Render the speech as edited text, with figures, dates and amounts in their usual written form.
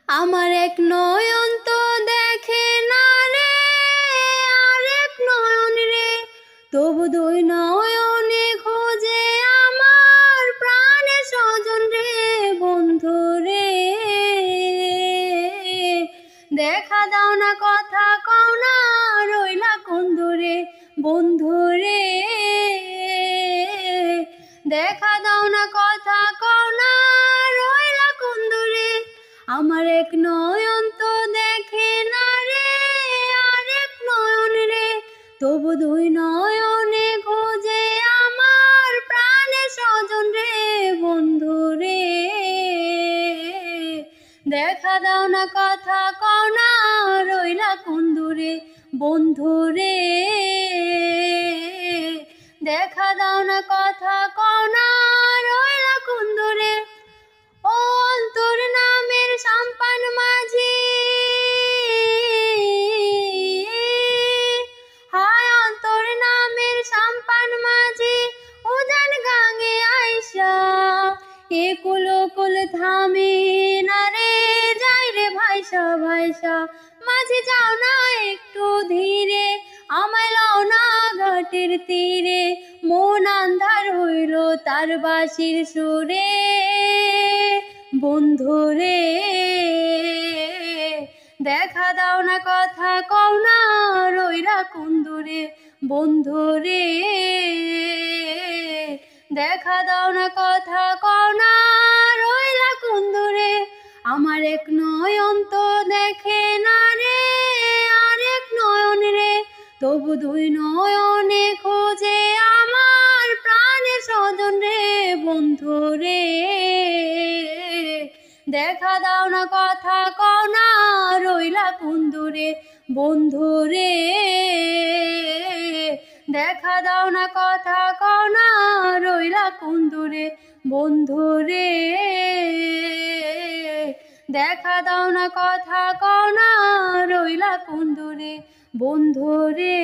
আমার এক নয়ন তো দেখে না রে, আরেক নয়ন রে, তবু দুই নয়নে খোঁজে আমার প্রাণে স্বজন রে, বন্ধু রে। দেখা দাও না, কথা কও না, রইলা কোন দূরে, বন্ধু রে। দেখা দাও না, কথা কও না, রইলা কোন দূরে। আমার এক নয়ন তো দেখে না রে, আরেক নয়ন রে, তবু দুই নয়নে খোঁজে আমার প্রাণে স্বজন রে, বন্ধু রে। দেখা দাও না, কথা কও না, রইলা কোন দূরে, বন্ধু রে। দেখা দাও না, কথা কও না, রইলা কোন দূরে। ও অন্তর নামের সাম্পান মাঝি, হায় অন্তর নামের সাম্পান মাঝি, উজান গাঙে আইসা একুল কুল থামে না রে, যাই রে ভাইসা ভাইসা। মাঝি যাও না একটু ধীরে, আমায় লাও না ঘাটের তীরে, মন আন্ধার হইল তার বাঁশির সুরে, বন্ধু রে। দেখা দাও না, কথা কও না, রইলা কোন দূরে, বন্ধু রে। দেখা দাও না, কথা কও না, রইলা কোন দূরে। আমার এক নয়ন তো দেখে না রে, আরেক নয়ন রে, তবু দুই নয়নে খোঁজে আমার প্রাণের স্বজন রে, বন্ধু রে। দেখা দাও না, কথা কও না, রইলা কোন দূরে, বন্ধু রে। দেখা দাও না, কথা কও না, রইলা কোন দূরে, বন্ধু রে। দেখা দাও না, কথা কও না, রইলা কোন দূরে, বন্ধু রে।